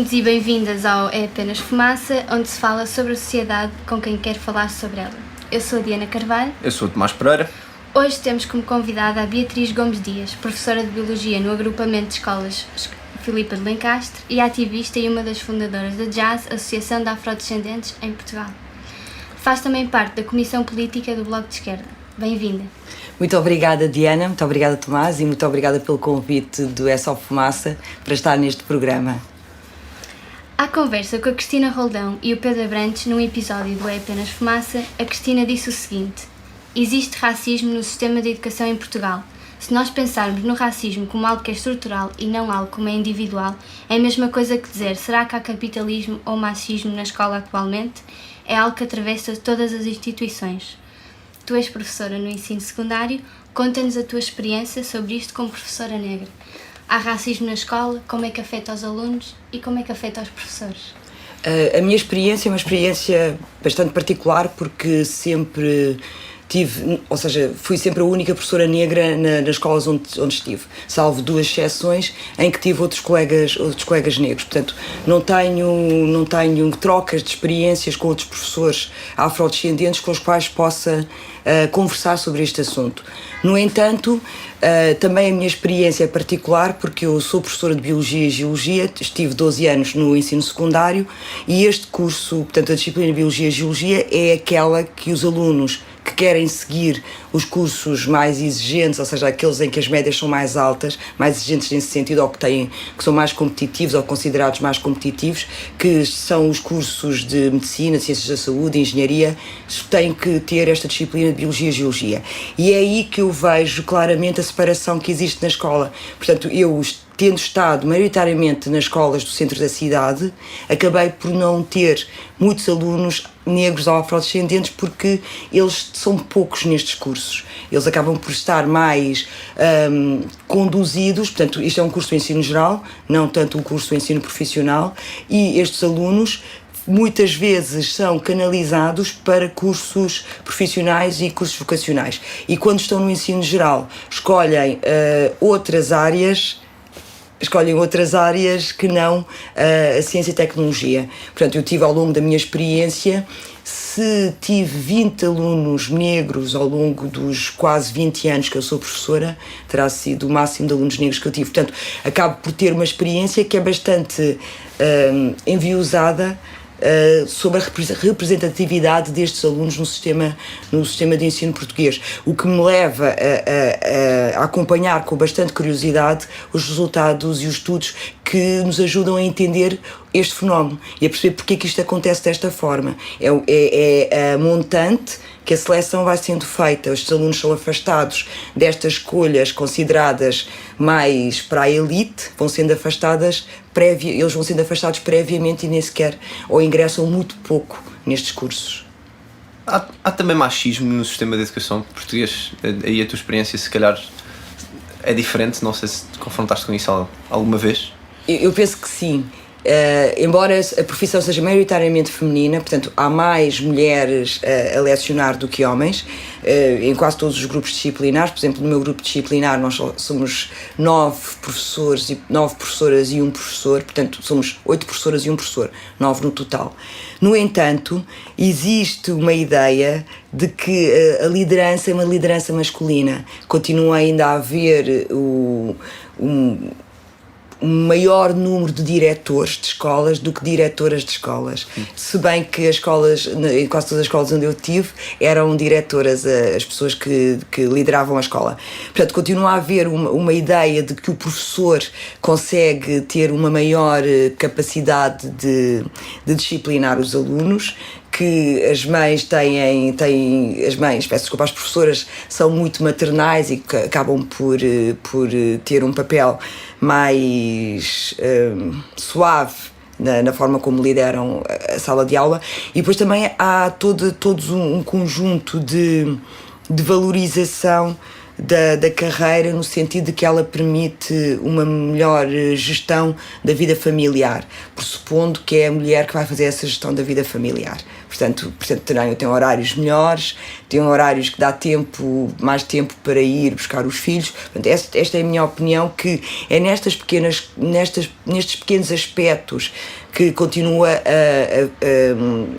Bem-vindos e bem-vindas ao É Apenas Fumaça, onde se fala sobre a sociedade com quem quer falar sobre ela. Eu sou a Diana Carvalho. Eu sou o Tomás Pereira. Hoje temos como convidada a Beatriz Gomes Dias, professora de Biologia no agrupamento de escolas Filipa de Lencastre e ativista e uma das fundadoras da JAS, Associação de Afrodescendentes em Portugal. Faz também parte da Comissão Política do Bloco de Esquerda. Bem-vinda. Muito obrigada, Diana, muito obrigada, Tomás, e muito obrigada pelo convite do É Só Fumaça para estar neste programa. À conversa com a Cristina Roldão e o Pedro Abrantes num episódio do É Apenas Fumaça, a Cristina disse o seguinte: existe racismo no sistema de educação em Portugal. Se nós pensarmos no racismo como algo que é estrutural e não algo como é individual, é a mesma coisa que dizer será que há capitalismo ou machismo na escola atualmente? É algo que atravessa todas as instituições. Tu és professora no ensino secundário, conta-nos a tua experiência sobre isto como professora negra. Há racismo na escola? Como é que afeta os alunos e como é que afeta os professores? A minha experiência é uma experiência bastante particular porque sempre tive, ou seja, fui sempre a única professora negra nas escolas onde estive, salvo duas exceções em que tive outros colegas negros. Portanto, não tenho trocas de experiências com outros professores afrodescendentes com os quais possa conversar sobre este assunto. No entanto, também a minha experiência é particular porque eu sou professora de Biologia e Geologia, estive 12 anos no ensino secundário e este curso, portanto a disciplina de Biologia e Geologia é aquela que os alunos que querem seguir os cursos mais exigentes, ou seja, aqueles em que as médias são mais altas, mais exigentes nesse sentido, ou que são mais competitivos ou considerados mais competitivos, que são os cursos de Medicina, Ciências da Saúde, Engenharia, têm que ter esta disciplina de Biologia e Geologia. E é aí que eu vejo claramente a separação que existe na escola. Portanto, eu, tendo estado maioritariamente nas escolas do centro da cidade, acabei por não ter muitos alunos negros ou afrodescendentes porque eles são poucos nestes cursos. Eles acabam por estar mais conduzidos, portanto, isto é um curso de ensino geral, não tanto um curso de ensino profissional, e estes alunos muitas vezes são canalizados para cursos profissionais e cursos vocacionais. E quando estão no ensino geral, escolhem outras áreas que não a ciência e tecnologia. Portanto, eu tive ao longo da minha experiência, se tive 20 alunos negros ao longo dos quase 20 anos que eu sou professora, terá sido o máximo de alunos negros que eu tive. Portanto, acabo por ter uma experiência que é bastante enviosada sobre a representatividade destes alunos no sistema de ensino português, o que me leva a acompanhar com bastante curiosidade os resultados e os estudos que nos ajudam a entender este fenómeno e a perceber porque é que isto acontece desta forma. É a montante que a seleção vai sendo feita, os alunos são afastados destas escolhas consideradas mais para a elite, eles vão sendo afastados previamente e nem sequer, ou ingressam muito pouco nestes cursos. Há também machismo no sistema de educação português? Aí a tua experiência se calhar é diferente, não sei se te confrontaste com isso alguma vez? Eu penso que sim. Embora a profissão seja maioritariamente feminina, portanto há mais mulheres a lecionar do que homens em quase todos os grupos disciplinares. Por exemplo, no meu grupo disciplinar nós somos 9 professoras e um professor, portanto somos 8 professoras e um professor, 9 no total. No entanto, existe uma ideia de que a liderança é uma liderança masculina. Continua ainda a haver um maior número de diretores de escolas do que diretoras de escolas. Se bem que as escolas, em quase todas as escolas onde eu tive, eram diretoras as pessoas que lideravam a escola. Portanto, continua a haver uma ideia de que o professor consegue ter uma maior capacidade de disciplinar os alunos, que as mães as professoras são muito maternais e que acabam por ter um papel mais suave na forma como lideram a sala de aula. E depois também há todos um conjunto de valorização da carreira, no sentido de que ela permite uma melhor gestão da vida familiar, pressupondo que é a mulher que vai fazer essa gestão da vida familiar. Portanto tem horários melhores, tem horários que dá mais tempo para ir buscar os filhos. Portanto, esta é a minha opinião, que é nestes pequenos aspectos que continua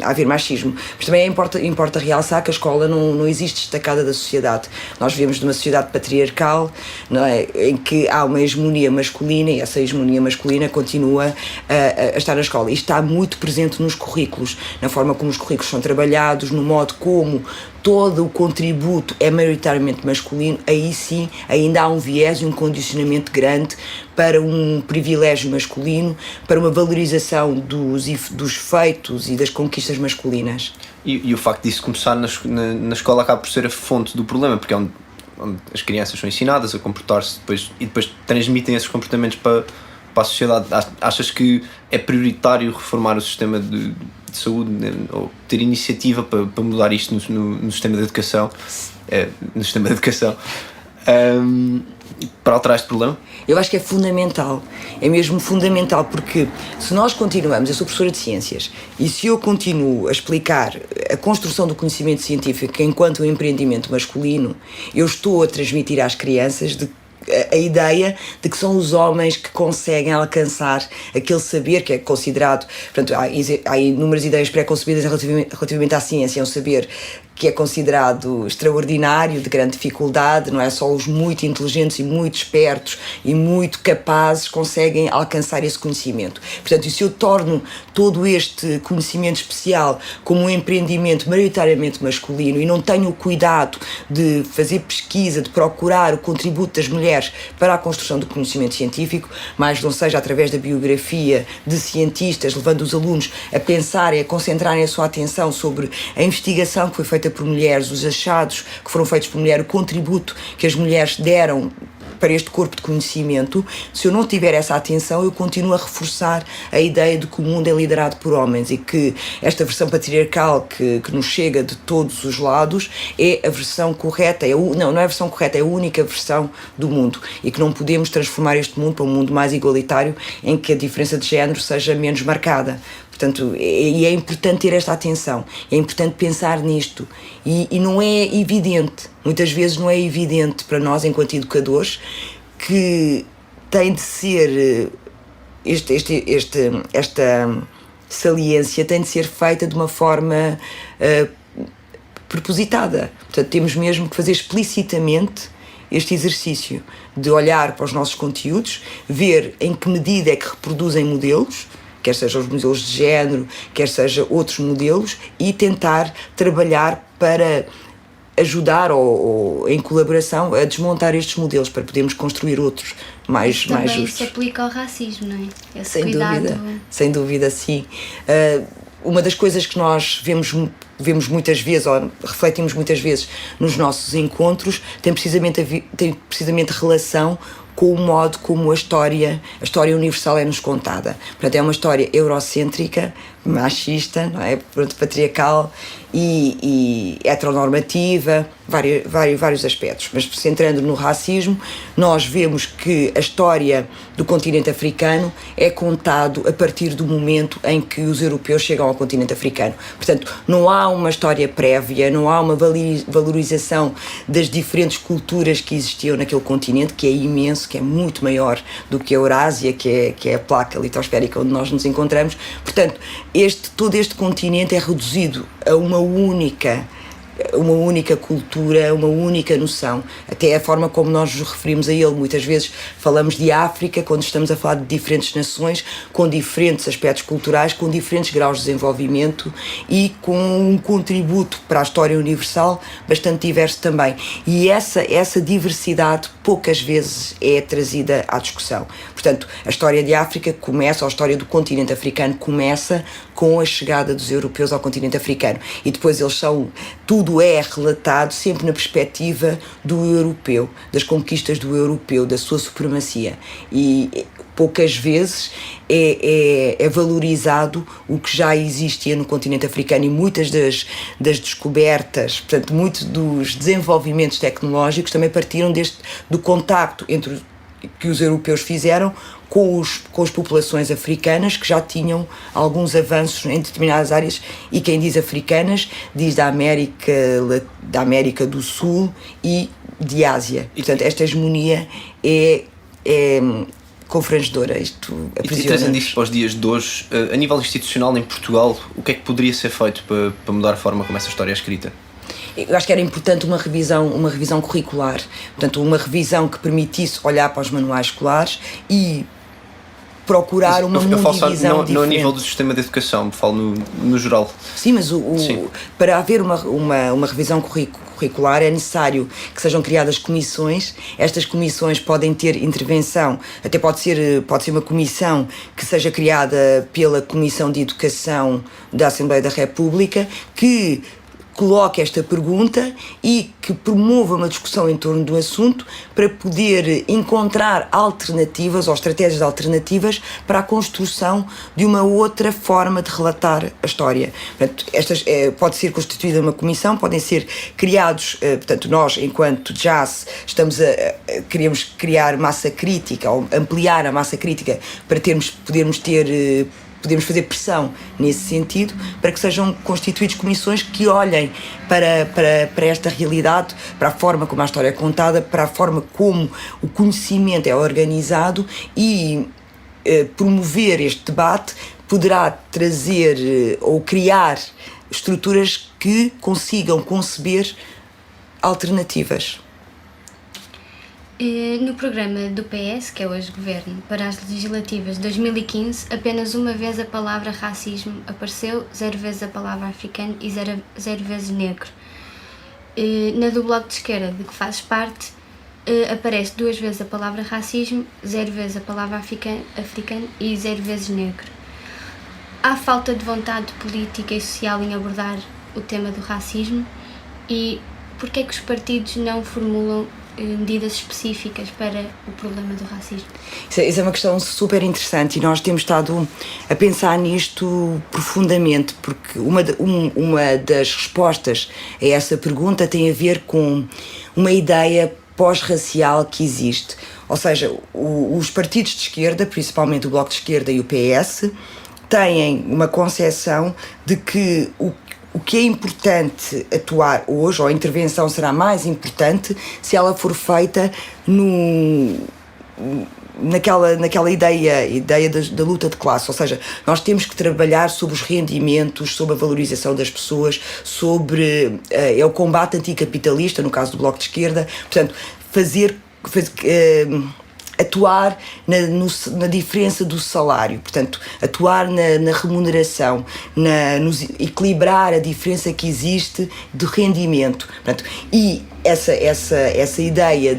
a haver machismo. Mas também importa realçar que a escola não existe destacada da sociedade. Nós vivemos numa sociedade patriarcal, não é? Em que há uma hegemonia masculina, e essa hegemonia masculina continua a estar na escola. E está muito presente nos currículos, na forma como os currículos são trabalhados, no modo como todo o contributo é maioritariamente masculino. Aí sim ainda há um viés e um condicionamento grande para um privilégio masculino, para uma valorização dos feitos e das conquistas masculinas. E o facto disso começar na escola acaba por ser a fonte do problema, porque é onde as crianças são ensinadas a comportar-se e depois transmitem esses comportamentos para a sociedade. Achas que é prioritário reformar o sistema de saúde, ou ter iniciativa para mudar isto no sistema de educação, para alterar este problema? Eu acho que é fundamental, é mesmo fundamental, porque se nós continuamos, eu sou professora de ciências, e se eu continuo a explicar a construção do conhecimento científico enquanto um empreendimento masculino, eu estou a transmitir às crianças a ideia de que são os homens que conseguem alcançar aquele saber que é considerado. Portanto, há inúmeras ideias pré-concebidas relativamente à ciência. É um saber que é considerado extraordinário, de grande dificuldade, não é? Só os muito inteligentes e muito espertos e muito capazes conseguem alcançar esse conhecimento. Portanto, e se eu torno todo este conhecimento especial como um empreendimento maioritariamente masculino e não tenho o cuidado de fazer pesquisa, de procurar o contributo das mulheres para a construção do conhecimento científico, mais não seja através da biografia de cientistas, levando os alunos a pensarem, a concentrarem a sua atenção sobre a investigação que foi feita por mulheres, os achados que foram feitos por mulher, o contributo que as mulheres deram para este corpo de conhecimento. Se eu não tiver essa atenção, eu continuo a reforçar a ideia de que o mundo é liderado por homens e que esta versão patriarcal que nos chega de todos os lados é a versão correta, não é a versão correta, é a única versão do mundo, e que não podemos transformar este mundo para um mundo mais igualitário, em que a diferença de género seja menos marcada. Portanto, é importante ter esta atenção, é importante pensar nisto, e não é evidente, muitas vezes não é evidente para nós enquanto educadores, que tem de ser, esta saliência tem de ser feita de uma forma propositada. Portanto, temos mesmo que fazer explicitamente este exercício de olhar para os nossos conteúdos, ver em que medida é que reproduzem modelos, quer sejam os modelos de género, quer sejam outros modelos, e tentar trabalhar para ajudar ou em colaboração a desmontar estes modelos para podermos construir outros mais justos. Também se aplica ao racismo, não é? Esse sem cuidado. Sem dúvida, sim. Uma das coisas que nós vemos muitas vezes, ou refletimos muitas vezes nos nossos encontros, tem precisamente relação com o modo como a história universal é-nos contada. Portanto, é uma história eurocêntrica, machista, não é? Pronto, patriarcal e heteronormativa, vários aspectos. Mas, centrando no racismo, nós vemos que a história do continente africano é contado a partir do momento em que os europeus chegam ao continente africano. Portanto, não há uma história prévia, não há uma valorização das diferentes culturas que existiam naquele continente, que é imenso, que é muito maior do que a Eurásia, que é a placa litosférica onde nós nos encontramos. Portanto, todo este continente é reduzido a uma única cultura, uma única noção, até a forma como nós nos referimos a ele. Muitas vezes falamos de África quando estamos a falar de diferentes nações, com diferentes aspectos culturais, com diferentes graus de desenvolvimento e com um contributo para a história universal bastante diverso também. E essa diversidade poucas vezes é trazida à discussão. Portanto, a história de África começa, ou a história do continente africano começa com a chegada dos europeus ao continente africano, e depois eles são tudo tudo é relatado sempre na perspectiva do europeu, das conquistas do europeu, da sua supremacia, e poucas vezes é valorizado o que já existia no continente africano, e muitas das descobertas, portanto, muitos dos desenvolvimentos tecnológicos também partiram do contacto que os europeus fizeram com as populações africanas, que já tinham alguns avanços em determinadas áreas, e quem diz africanas diz da América do Sul e de Ásia. Portanto, esta hegemonia é confrangedora. Isto aprisiona. E trazendo isso para os dias de hoje, a nível institucional em Portugal, o que é que poderia ser feito para mudar a forma como essa história é escrita? Eu acho que era importante uma revisão curricular, portanto, uma revisão que permitisse olhar para os manuais escolares e procurar uma mundivisão diferente. Não a nível do sistema de educação, falo no geral. Sim, mas para haver uma revisão curricular é necessário que sejam criadas comissões. Estas comissões podem ter intervenção, até pode ser uma comissão que seja criada pela Comissão de Educação da Assembleia da República, que coloque esta pergunta e que promova uma discussão em torno do assunto para poder encontrar alternativas ou estratégias alternativas para a construção de uma outra forma de relatar a história. Portanto, pode ser constituída uma comissão, podem ser criados, portanto, nós, enquanto JAS, queremos criar massa crítica ou ampliar a massa crítica para podemos fazer pressão nesse sentido, para que sejam constituídas comissões que olhem para esta realidade, para a forma como a história é contada, para a forma como o conhecimento é organizado, e promover este debate poderá trazer ou criar estruturas que consigam conceber alternativas. No programa do PS, que é hoje Governo, para as legislativas de 2015, apenas uma vez a palavra racismo apareceu, 0 vezes a palavra africano e 0 vezes negro. Na do Bloco de Esquerda, de que fazes parte, aparece 2 vezes a palavra racismo, 0 vezes a palavra africano e 0 vezes negro. Há falta de vontade política e social em abordar o tema do racismo, e porquê é que os partidos não formulam medidas específicas para o problema do racismo? Isso é uma questão super interessante, e nós temos estado a pensar nisto profundamente, porque uma das respostas a essa pergunta tem a ver com uma ideia pós-racial que existe. Ou seja, os partidos de esquerda, principalmente o Bloco de Esquerda e o PS, têm uma concepção de que o que é importante atuar hoje, ou a intervenção será mais importante se ela for feita naquela ideia da luta de classe. Ou seja, nós temos que trabalhar sobre os rendimentos, sobre a valorização das pessoas, sobre o combate anticapitalista, no caso do Bloco de Esquerda. Portanto, atuar na diferença do salário, portanto, atuar na remuneração, equilibrar a diferença que existe de rendimento. Portanto, e essa ideia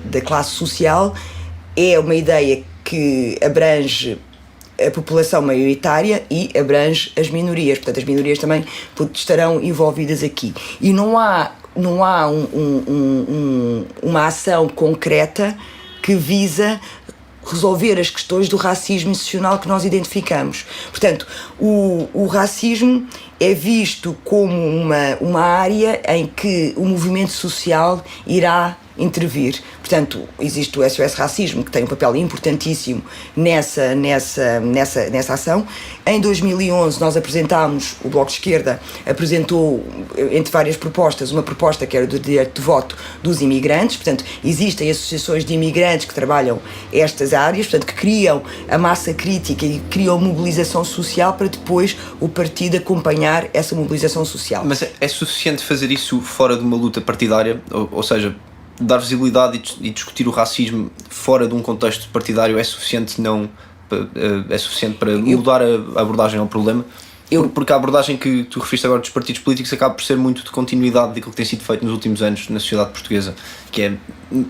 da classe social é uma ideia que abrange a população maioritária e abrange as minorias. Portanto, as minorias também estarão envolvidas aqui. E não há uma ação concreta que visa resolver as questões do racismo institucional que nós identificamos. Portanto, o racismo é visto como uma área em que o movimento social irá intervir. Portanto, existe o SOS Racismo, que tem um papel importantíssimo nessa ação. Em 2011 nós o Bloco de Esquerda apresentou, entre várias propostas, uma proposta que era do direito de voto dos imigrantes. Portanto, existem associações de imigrantes que trabalham estas áreas, portanto, que criam a massa crítica e criam mobilização social para depois o partido acompanhar essa mobilização social. Mas é suficiente fazer isso fora de uma luta partidária? Ou seja, dar visibilidade e discutir o racismo fora de um contexto partidário é suficiente para mudar a abordagem ao problema? Porque a abordagem que tu referiste agora dos partidos políticos acaba por ser muito de continuidade daquilo que tem sido feito nos últimos anos na sociedade portuguesa, que é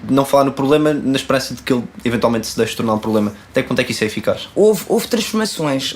não falar no problema na esperança de que ele eventualmente se deixe tornar um problema. Até quanto é que isso é eficaz? Houve transformações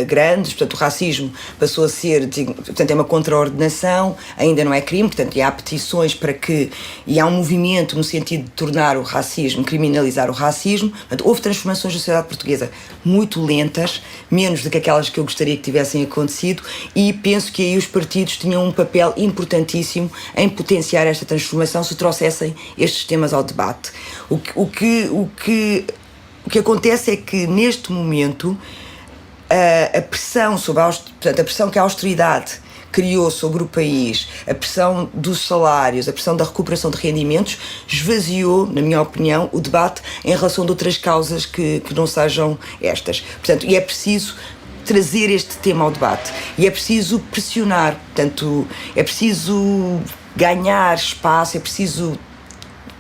grandes, portanto o racismo passou a ser, portanto é uma contraordenação, ainda não é crime, portanto há petições para que, e há um movimento no sentido de tornar o racismo, criminalizar o racismo, portanto houve transformações na sociedade portuguesa muito lentas, menos do que aquelas que eu gostaria que tivessem acontecido, e penso que aí os partidos tinham um papel importantíssimo em potenciar esta transformação se trouxessem estes temas ao debate. O que acontece é que neste momento a pressão portanto, a pressão que a austeridade criou sobre o país, a pressão dos salários, a pressão da recuperação de rendimentos, esvaziou, na minha opinião, o debate em relação de outras causas que não sejam estas. Portanto, e é preciso trazer este tema ao debate e é preciso pressionar, portanto, é preciso ganhar espaço, é preciso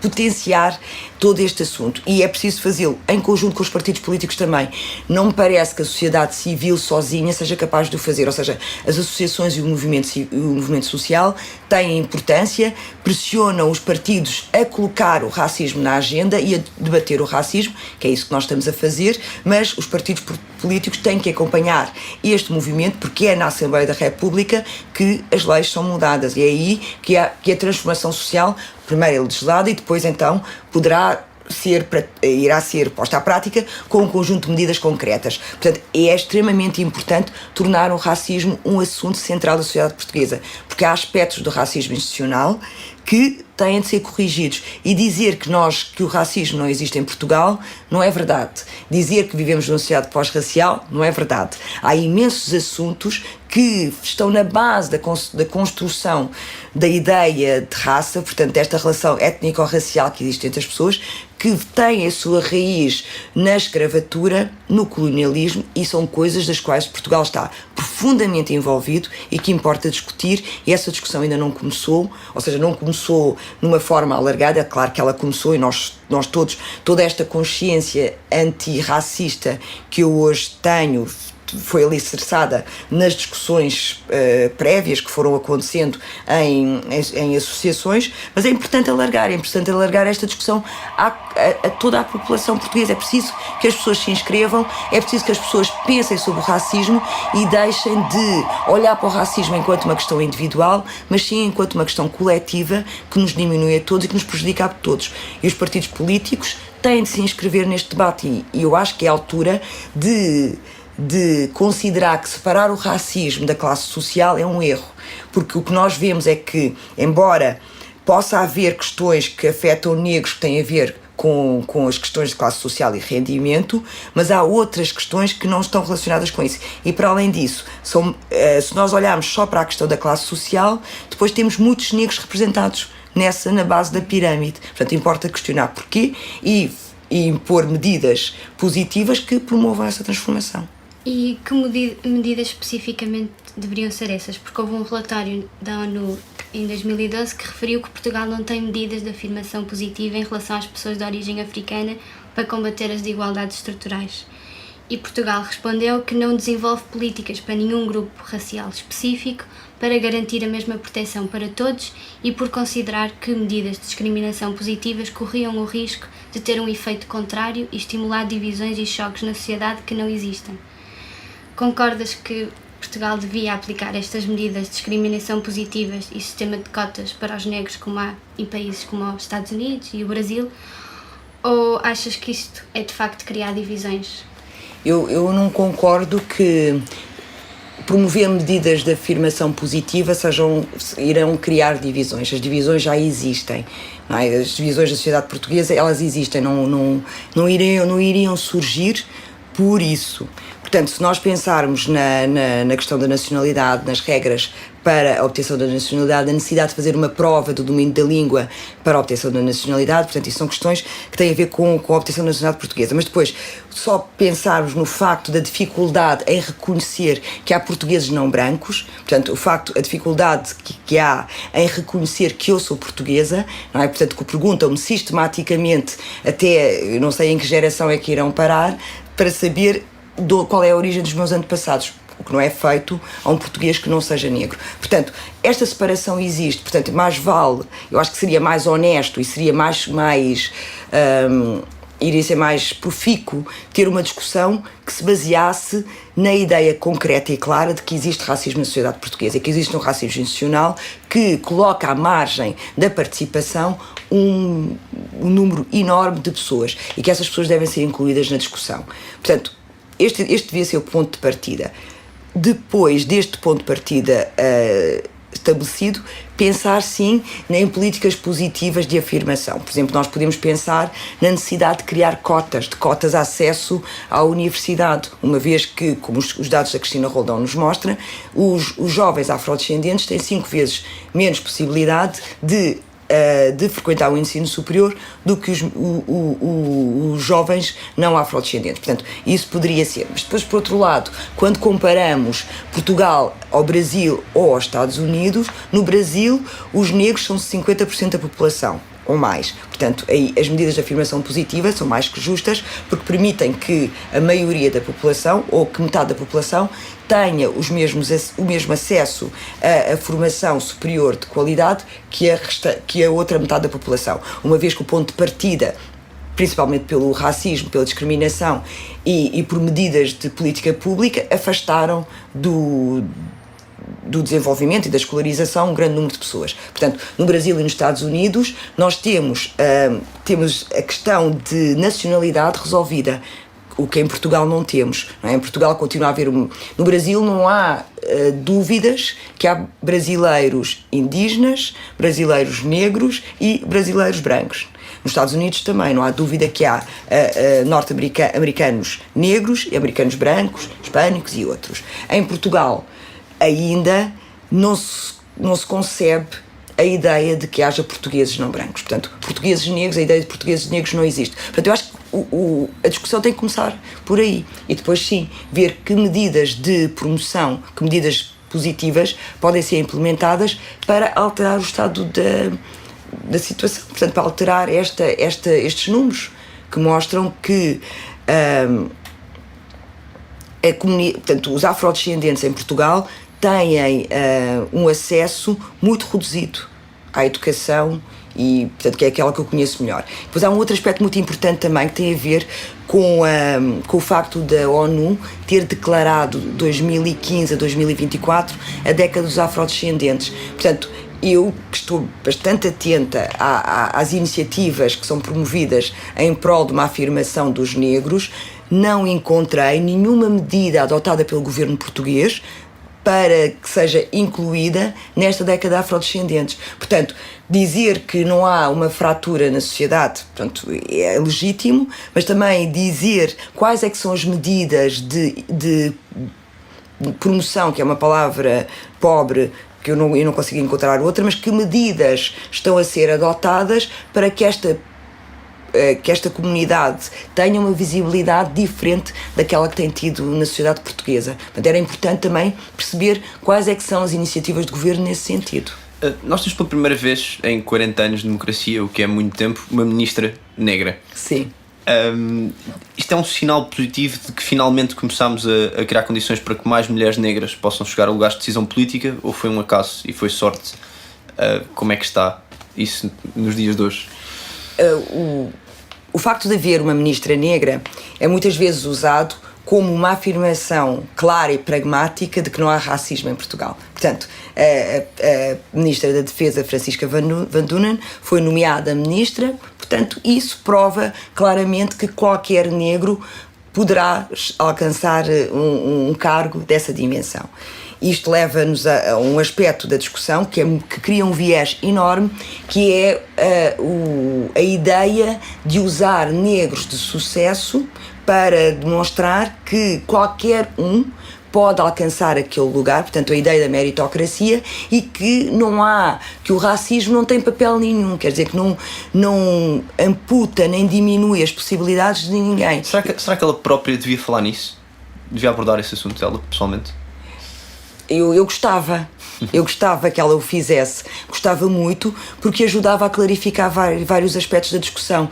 potenciar todo este assunto e é preciso fazê-lo em conjunto com os partidos políticos também. Não me parece que a sociedade civil sozinha seja capaz de o fazer, ou seja, as associações e o movimento social têm importância, pressionam os partidos a colocar o racismo na agenda e a debater o racismo, que é isso que nós estamos a fazer, mas os partidos políticos têm que acompanhar este movimento porque é na Assembleia da República que as leis são mudadas e é aí que a transformação social primeiro é legislada e depois então irá ser posta à prática com um conjunto de medidas concretas. Portanto, é extremamente importante tornar o racismo um assunto central da sociedade portuguesa, porque há aspectos do racismo institucional que têm de ser corrigidos. E dizer que o racismo não existe em Portugal não é verdade. Dizer que vivemos numa sociedade pós-racial não é verdade. Há imensos assuntos que estão na base da construção da ideia de raça, portanto, desta relação étnico-racial que existe entre as pessoas, que têm a sua raiz na escravatura, no colonialismo, e são coisas das quais Portugal está profundamente envolvido e que importa discutir, e essa discussão ainda não começou, ou seja, não começou numa forma alargada. É claro que ela começou e nós todos, toda esta consciência antirracista que eu hoje tenho foi alicerçada nas discussões prévias que foram acontecendo em associações, mas é importante alargar esta discussão a toda a população portuguesa. É preciso que as pessoas se inscrevam, é preciso que as pessoas pensem sobre o racismo e deixem de olhar para o racismo enquanto uma questão individual, mas sim enquanto uma questão coletiva que nos diminui a todos e que nos prejudica a todos. E os partidos políticos têm de se inscrever neste debate e eu acho que é a altura de considerar que separar o racismo da classe social é um erro, porque o que nós vemos é que, embora possa haver questões que afetam negros que têm a ver com as questões de classe social e rendimento, mas há outras questões que não estão relacionadas com isso. E para além disso, se nós olharmos só para a questão da classe social, depois temos muitos negros representados na base da pirâmide. Portanto, importa questionar porquê e impor medidas positivas que promovam essa transformação. E que medidas especificamente deveriam ser essas? Porque houve um relatório da ONU em 2012 que referiu que Portugal não tem medidas de afirmação positiva em relação às pessoas de origem africana para combater as desigualdades estruturais. E Portugal respondeu que não desenvolve políticas para nenhum grupo racial específico para garantir a mesma proteção para todos e por considerar que medidas de discriminação positivas corriam o risco de ter um efeito contrário e estimular divisões e choques na sociedade que não existem. Concordas que Portugal devia aplicar estas medidas de discriminação positivas e sistema de cotas para os negros como há em países como os Estados Unidos e o Brasil? Ou achas que isto é de facto criar divisões? Eu não concordo que promover medidas de afirmação positiva irão criar divisões. As divisões já existem. Não é? As divisões da sociedade portuguesa, elas existem, não iriam surgir por isso. Portanto, se nós pensarmos na questão da nacionalidade, nas regras para a obtenção da nacionalidade, a necessidade de fazer uma prova do domínio da língua para a obtenção da nacionalidade, portanto, isso são questões que têm a ver com a obtenção da nacionalidade portuguesa. Mas depois, só pensarmos no facto da dificuldade em reconhecer que há portugueses não brancos, portanto, a dificuldade que há em reconhecer que eu sou portuguesa, não é? Portanto, que perguntam-me sistematicamente, até eu não sei em que geração é que irão parar, para saber qual é a origem dos meus antepassados. o que não é feito a um português que não seja negro. Portanto, esta separação existe, portanto, mais vale, eu acho que seria mais honesto e seria iria ser mais profícuo ter uma discussão que se baseasse na ideia concreta e clara de que existe racismo na sociedade portuguesa e que existe um racismo institucional que coloca à margem da participação um número enorme de pessoas e que essas pessoas devem ser incluídas na discussão. Portanto, este devia ser o ponto de partida. Depois deste ponto de partida estabelecido, pensar sim em políticas positivas de afirmação. Por exemplo, nós podemos pensar na necessidade de criar cotas de acesso à universidade, uma vez que, como os dados da Cristina Roldão nos mostram, os jovens afrodescendentes têm 5 vezes menos possibilidade de frequentar o ensino superior do que os jovens não afrodescendentes. Portanto, isso poderia ser. Mas depois, por outro lado, quando comparamos Portugal ao Brasil ou aos Estados Unidos, no Brasil os negros são 50% da população ou mais. Portanto, aí as medidas de afirmação positiva são mais que justas porque permitem que a maioria da população, ou que metade da população, tenha o mesmo acesso à formação superior de qualidade que a outra metade da população. Uma vez que o ponto de partida, principalmente pelo racismo, pela discriminação e por medidas de política pública, afastaram do desenvolvimento e da escolarização um grande número de pessoas. Portanto, no Brasil e nos Estados Unidos nós temos a questão de nacionalidade resolvida, o que em Portugal não temos. Não é? Em Portugal continua a haver... No Brasil não há dúvidas que há brasileiros indígenas, brasileiros negros e brasileiros brancos. Nos Estados Unidos também não há dúvida que há norte-americanos negros e americanos brancos, hispânicos e outros. Em Portugal ainda não se concebe a ideia de que haja portugueses não brancos. Portanto, portugueses negros, a ideia de portugueses negros não existe. Portanto, eu acho que a discussão tem que começar por aí. E depois, sim, ver que medidas de promoção, que medidas positivas podem ser implementadas para alterar o estado da situação. Portanto, para alterar estes números que mostram que portanto, os afrodescendentes em Portugal têm um acesso muito reduzido à educação e, portanto, que é aquela que eu conheço melhor. Depois há um outro aspecto muito importante também que tem a ver com o facto da ONU ter declarado 2015 a 2024 a década dos afrodescendentes. Portanto, eu, que estou bastante atenta às iniciativas que são promovidas em prol de uma afirmação dos negros, não encontrei nenhuma medida adotada pelo governo português para que seja incluída nesta década de afrodescendentes. Portanto, dizer que não há uma fratura na sociedade, portanto, é legítimo, mas também dizer quais é que são as medidas de promoção, que é uma palavra pobre, que eu não consigo encontrar outra, mas que medidas estão a ser adotadas para que esta comunidade tenha uma visibilidade diferente daquela que tem tido na sociedade portuguesa. Portanto, era importante também perceber quais é que são as iniciativas de governo nesse sentido. Nós temos pela primeira vez em 40 anos de democracia, o que é muito tempo, uma ministra negra. Sim. Isto é um sinal positivo de que finalmente começámos a criar condições para que mais mulheres negras possam chegar a lugares de decisão política, ou foi um acaso e foi sorte? Como é que está isso nos dias de hoje? O facto de haver uma ministra negra é muitas vezes usado como uma afirmação clara e pragmática de que não há racismo em Portugal. Portanto, a Ministra da Defesa, Francisca Van Dunen, foi nomeada ministra, portanto, isso prova claramente que qualquer negro poderá alcançar um cargo dessa dimensão. Isto leva-nos a um aspecto da discussão que cria um viés enorme, que é a ideia de usar negros de sucesso para demonstrar que qualquer um pode alcançar aquele lugar, portanto a ideia da meritocracia, e que o racismo não tem papel nenhum, quer dizer que não amputa nem diminui as possibilidades de ninguém. Será que ela própria devia falar nisso? Devia abordar esse assunto dela, pessoalmente? Eu gostava que ela o fizesse, gostava muito, porque ajudava a clarificar vários aspectos da discussão.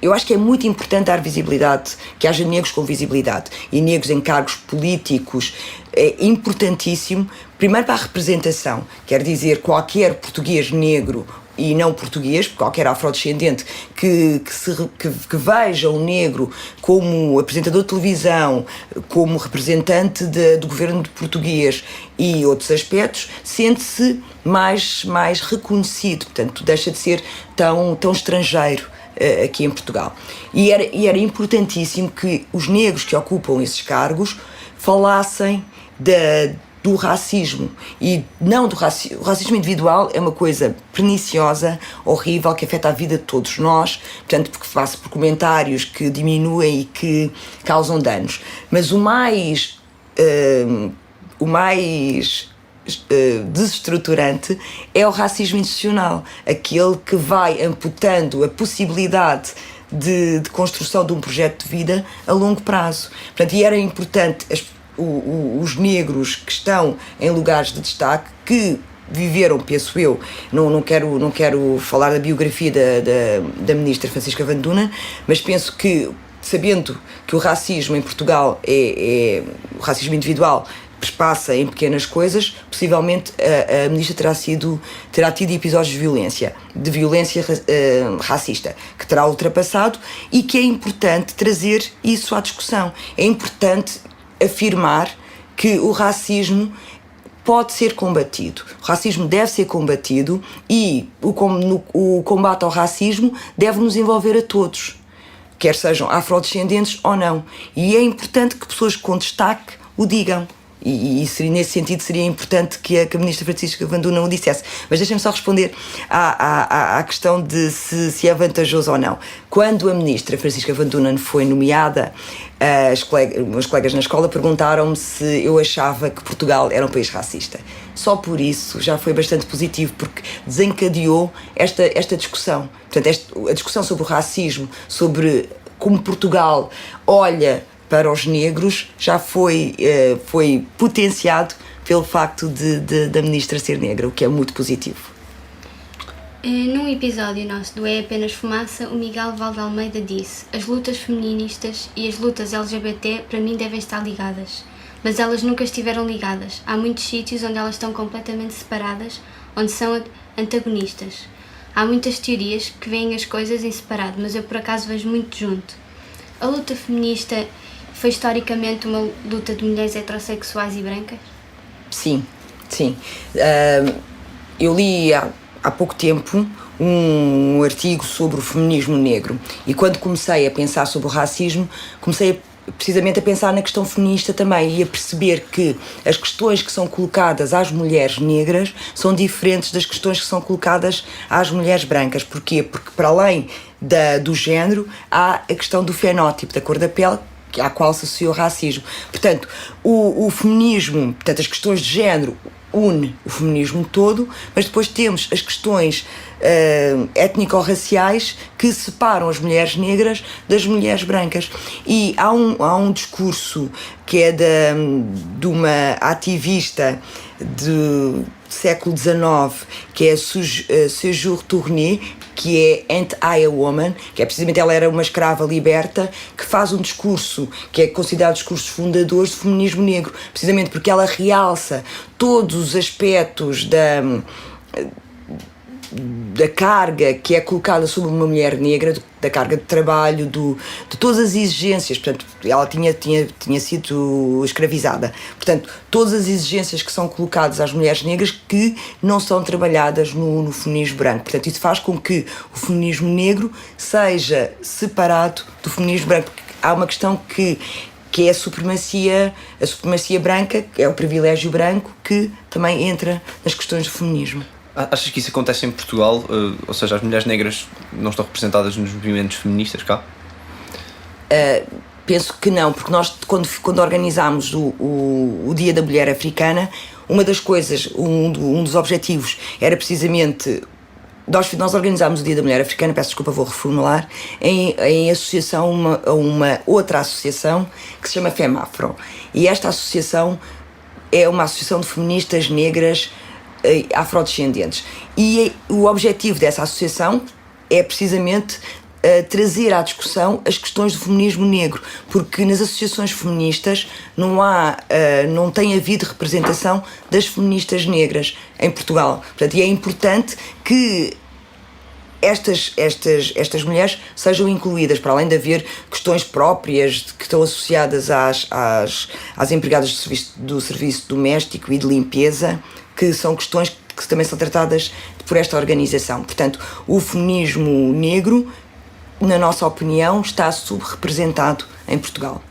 Eu acho que é muito importante dar visibilidade, que haja negros com visibilidade, e negros em cargos políticos é importantíssimo, primeiro para a representação, quer dizer, qualquer português negro e não português, qualquer afrodescendente que veja o negro como apresentador de televisão, como representante do governo português e outros aspectos, sente-se mais reconhecido, portanto deixa de ser tão estrangeiro aqui em Portugal. E era importantíssimo que os negros que ocupam esses cargos falassem do racismo, e não do racismo. O racismo individual é uma coisa perniciosa, horrível, que afeta a vida de todos nós, portanto, porque passa por comentários que diminuem e que causam danos. Mas o mais desestruturante é o racismo institucional, aquele que vai amputando a possibilidade de construção de um projeto de vida a longo prazo. Portanto, e era importante os negros que estão em lugares de destaque, que viveram, penso eu, não quero falar da biografia da ministra Francisca Van Duna, mas penso que, sabendo que o racismo em Portugal o racismo individual passa em pequenas coisas, possivelmente a ministra terá tido episódios de violência racista, que terá ultrapassado, e que é importante trazer isso à discussão. É importante afirmar que o racismo pode ser combatido. O racismo deve ser combatido, e o combate ao racismo deve nos envolver a todos, quer sejam afrodescendentes ou não. E é importante que pessoas com destaque o digam. E nesse sentido seria importante que a ministra Francisca Van Duna o dissesse. Mas deixem-me só responder à questão de se é vantajoso ou não. Quando a ministra Francisca Van Duna foi nomeada, meus colegas na escola perguntaram-me se eu achava que Portugal era um país racista. Só por isso já foi bastante positivo, porque desencadeou esta discussão. Portanto, a discussão sobre o racismo, sobre como Portugal olha para os negros, já foi potenciado pelo facto da ministra ser negra, o que é muito positivo. Num episódio nosso do É Apenas Fumaça, o Miguel Valde Almeida disse: as lutas feministas e as lutas LGBT para mim devem estar ligadas, mas elas nunca estiveram ligadas. Há muitos sítios onde elas estão completamente separadas, onde são antagonistas. Há muitas teorias que veem as coisas em separado, mas eu por acaso vejo muito junto. A luta feminista foi historicamente uma luta de mulheres heterossexuais e brancas? Sim. Eu li há pouco tempo um artigo sobre o feminismo negro, e quando comecei a pensar sobre o racismo, comecei precisamente a pensar na questão feminista também, e a perceber que as questões que são colocadas às mulheres negras são diferentes das questões que são colocadas às mulheres brancas. Porquê? Porque para além do género há a questão do fenótipo, da cor da pele, à qual se associa o racismo. Portanto, o feminismo, portanto, as questões de género une o feminismo todo, mas depois temos as questões étnico-raciais que separam as mulheres negras das mulheres brancas. E há um discurso que é de uma ativista do século XIX, que é Séjour Tournée, que é Ain't I a Woman, que é precisamente, ela era uma escrava liberta, que faz um discurso que é considerado discursos fundadores do feminismo negro, precisamente porque ela realça todos os aspectos da carga que é colocada sobre uma mulher negra, da carga de trabalho, de todas as exigências. Portanto, ela tinha sido escravizada. Portanto, todas as exigências que são colocadas às mulheres negras que não são trabalhadas no feminismo branco. Portanto, isso faz com que o feminismo negro seja separado do feminismo branco. Há uma questão que é a supremacia branca, que é o privilégio branco, que também entra nas questões do feminismo. Achas que isso acontece em Portugal? Ou seja, as mulheres negras não estão representadas nos movimentos feministas cá? Penso que não, porque nós, quando organizámos o Dia da Mulher Africana, uma das coisas, um dos objetivos era precisamente... Nós organizámos o Dia da Mulher Africana, peço desculpa, vou reformular, em associação a uma outra associação que se chama FEMAFRO. E esta associação é uma associação de feministas negras afrodescendentes. E o objetivo dessa associação é precisamente trazer à discussão as questões do feminismo negro, porque nas associações feministas não tem havido representação das feministas negras em Portugal. Portanto, e é importante que estas mulheres sejam incluídas, para além de haver questões próprias que estão associadas às empregadas do serviço doméstico e de limpeza, que são questões que também são tratadas por esta organização. Portanto, o feminismo negro, na nossa opinião, está subrepresentado em Portugal.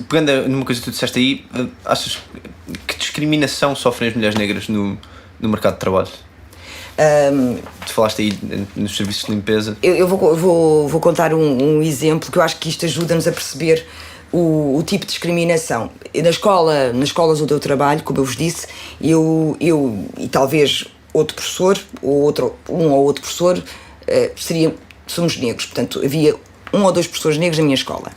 Pegando numa coisa que tu disseste aí, achas que discriminação sofrem as mulheres negras no mercado de trabalho? Tu falaste aí nos serviços de limpeza. Eu vou contar um exemplo que eu acho que isto ajuda-nos a perceber o tipo de discriminação. Nas escolas onde eu trabalho, como eu vos disse, eu e talvez outro professor, um ou outro professor, somos negros. Portanto, havia 1 ou 2 professores negros na minha escola.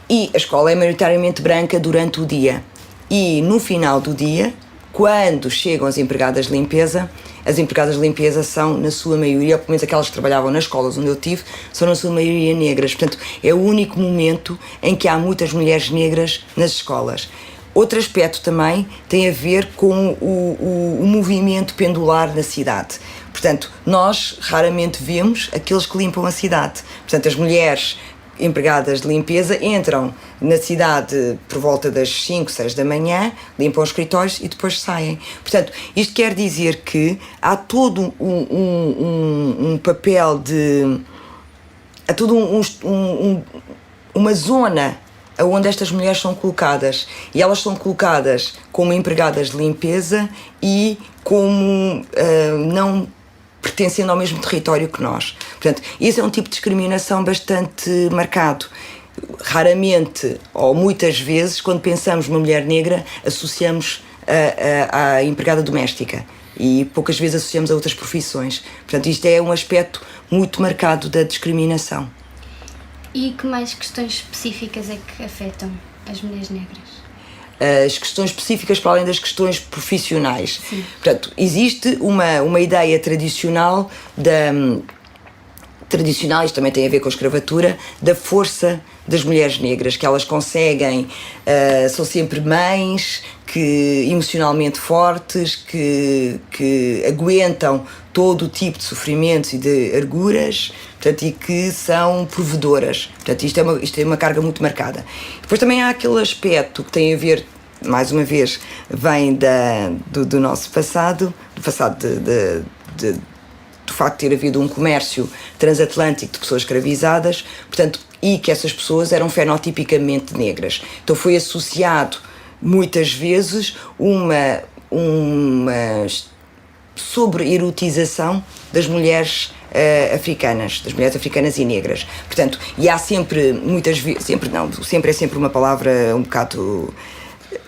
E a escola é maioritariamente branca durante o dia. E no final do dia, quando chegam as empregadas de limpeza são, na sua maioria, ou pelo menos aquelas que trabalhavam nas escolas onde eu tive, são na sua maioria negras. Portanto, é o único momento em que há muitas mulheres negras nas escolas. Outro aspecto também tem a ver com o movimento pendular na cidade. Portanto, nós raramente vemos aqueles que limpam a cidade. Portanto, as mulheres empregadas de limpeza entram na cidade por volta das 5, 6 da manhã, limpam os escritórios e depois saem. Portanto, isto quer dizer que há todo um papel de... há todo uma zona onde estas mulheres são colocadas, e elas são colocadas como empregadas de limpeza e como não pertencendo ao mesmo território que nós. Portanto, esse é um tipo de discriminação bastante marcado. Raramente, ou muitas vezes, quando pensamos numa mulher negra, associamos à empregada doméstica e poucas vezes associamos a outras profissões. Portanto, isto é um aspecto muito marcado da discriminação. E que mais questões específicas é que afetam as mulheres negras? As questões específicas para além das questões profissionais. Sim. Portanto, existe uma ideia tradicional, isto também tem a ver com a escravatura, da força das mulheres negras, que elas conseguem, são sempre mães, que emocionalmente fortes, que aguentam todo o tipo de sofrimentos e de arguras, portanto, e que são provedoras. Portanto, isto é uma carga muito marcada. Depois também há aquele aspecto que tem a ver, mais uma vez, vem do nosso passado, do passado do facto de ter havido um comércio transatlântico de pessoas escravizadas, portanto, e que essas pessoas eram fenotipicamente negras. Então foi associado muitas vezes uma sobre-erotização das mulheres africanas, e negras. Portanto, e há sempre, muitas vezes, sempre é sempre uma palavra um bocado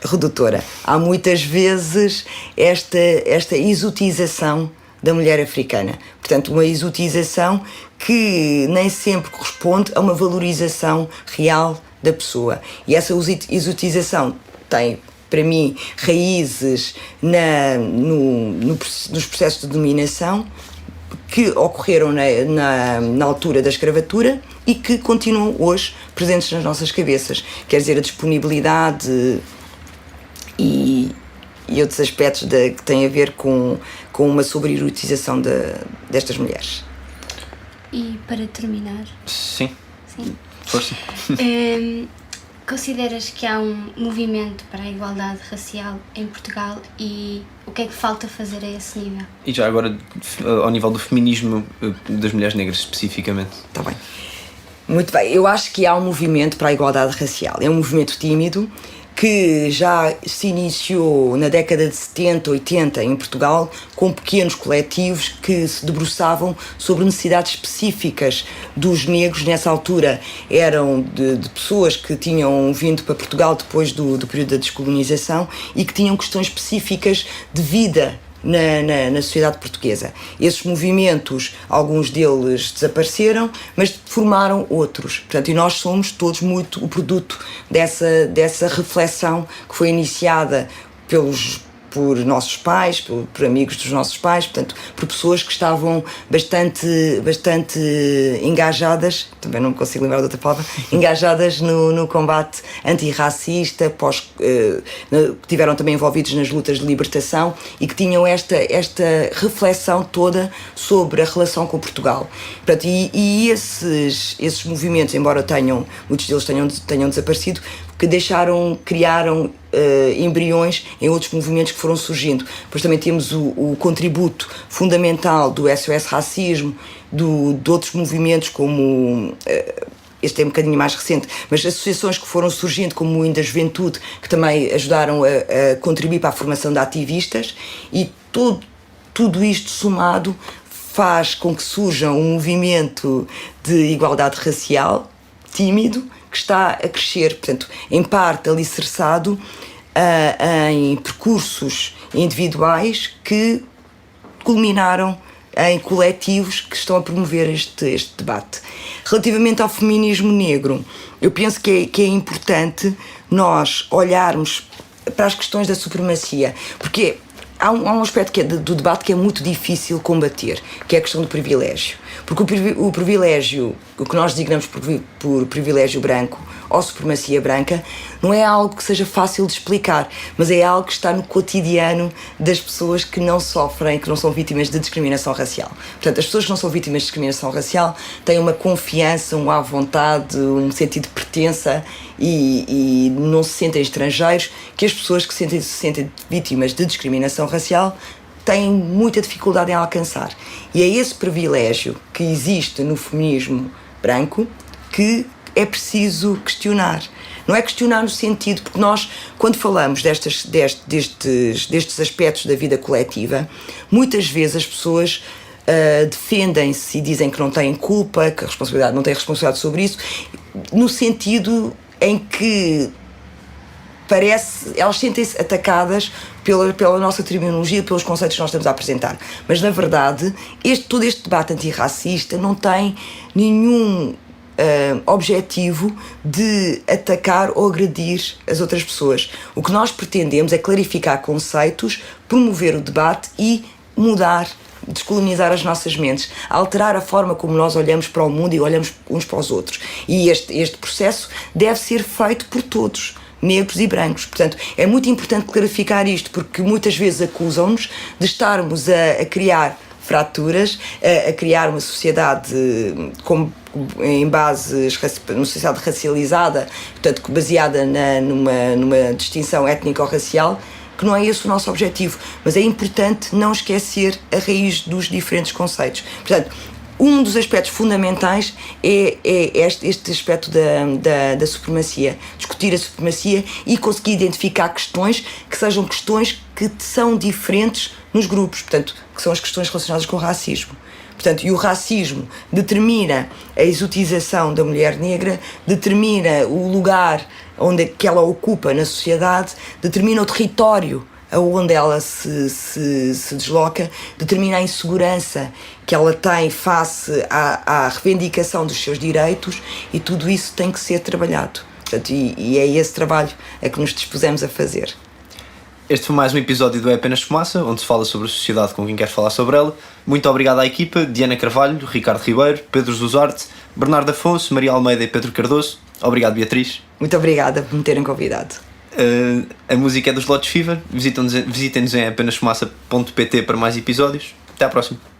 redutora. Há muitas vezes esta exotização da mulher africana. Portanto, uma exotização que nem sempre corresponde a uma valorização real da pessoa. E essa exotização tem, para mim, raízes nos processos de dominação que ocorreram na altura da escravatura e que continuam hoje presentes nas nossas cabeças. Quer dizer, a disponibilidade e outros aspectos que têm a ver com uma sobre-erotização destas mulheres. E para terminar... Sim. Força. Consideras que há um movimento para a igualdade racial em Portugal e o que é que falta fazer a esse nível? E já agora, ao nível do feminismo das mulheres negras especificamente? Está bem. Muito bem. Eu acho que há um movimento para a igualdade racial. É um movimento tímido que já se iniciou na década de 70, 80 em Portugal, com pequenos coletivos que se debruçavam sobre necessidades específicas dos negros. Nessa altura eram de pessoas que tinham vindo para Portugal depois do período da descolonização e que tinham questões específicas de vida na sociedade portuguesa. Esses movimentos, alguns deles desapareceram, mas formaram outros. Portanto, e nós somos todos muito o produto dessa reflexão que foi iniciada por nossos pais, por amigos dos nossos pais, portanto, por pessoas que estavam bastante engajadas, também não me consigo lembrar de outra palavra, engajadas no combate antirracista, que tiveram também envolvidos nas lutas de libertação e que tinham esta reflexão toda sobre a relação com Portugal. Portanto, e esses movimentos, embora muitos deles tenham desaparecido, que criaram embriões em outros movimentos que foram surgindo. Depois também temos o contributo fundamental do SOS Racismo, de outros movimentos como... este é um bocadinho mais recente, mas associações que foram surgindo, como o Ainda Juventude, que também ajudaram a contribuir para a formação de ativistas, e tudo isto somado faz com que surja um movimento de igualdade racial tímido, que está a crescer, portanto, em parte alicerçado em percursos individuais que culminaram em coletivos que estão a promover este debate. Relativamente ao feminismo negro, eu penso que é importante nós olharmos para as questões da supremacia, porque há um aspecto do debate que é muito difícil combater, que é a questão do privilégio. Porque o privilégio, o que nós designamos por privilégio branco ou supremacia branca, não é algo que seja fácil de explicar, mas é algo que está no cotidiano das pessoas que não sofrem, que não são vítimas de discriminação racial. Portanto, as pessoas que não são vítimas de discriminação racial têm uma confiança, uma vontade, um sentido de pertença e não se sentem estrangeiros, que as pessoas que se sentem vítimas de discriminação racial têm muita dificuldade em alcançar. E é esse privilégio que existe no feminismo branco que é preciso questionar. Não é questionar no sentido, porque nós, quando falamos destes aspectos da vida coletiva, muitas vezes as pessoas defendem-se e dizem que não têm culpa, que não têm responsabilidade sobre isso, no sentido em que elas sentem-se atacadas pela nossa terminologia, pelos conceitos que nós estamos a apresentar. Mas, na verdade, todo este debate antirracista não tem nenhum objetivo de atacar ou agredir as outras pessoas. O que nós pretendemos é clarificar conceitos, promover o debate e descolonizar as nossas mentes, alterar a forma como nós olhamos para o mundo e olhamos uns para os outros. E este processo deve ser feito por todos, negros e brancos. Portanto, é muito importante clarificar isto, porque muitas vezes acusam-nos de estarmos a criar fraturas, a criar uma sociedade uma sociedade racializada, portanto, baseada numa distinção étnico-racial, que não é esse o nosso objetivo, mas é importante não esquecer a raiz dos diferentes conceitos. Portanto, um dos aspectos fundamentais é este aspecto da supremacia, discutir a supremacia e conseguir identificar questões que sejam questões que são diferentes nos grupos, portanto, que são as questões relacionadas com o racismo. Portanto, e o racismo determina a exotização da mulher negra, determina o lugar que ela ocupa na sociedade, determina o território onde ela se desloca, determina a insegurança que ela tem face à reivindicação dos seus direitos, e tudo isso tem que ser trabalhado. Portanto, e é esse trabalho a que nos dispusemos a fazer. Este foi mais um episódio do É Apenas Fumaça, onde se fala sobre a sociedade com quem quer falar sobre ela. Muito obrigado à equipa: Diana Carvalho, Ricardo Ribeiro, Pedro Zuzarte, Bernardo Afonso, Maria Almeida e Pedro Cardoso. Obrigado, Beatriz. Muito obrigada por me terem convidado. A música é dos Lotus Fever. Visitem-nos em apenasfumaça.pt para mais episódios. Até à próxima.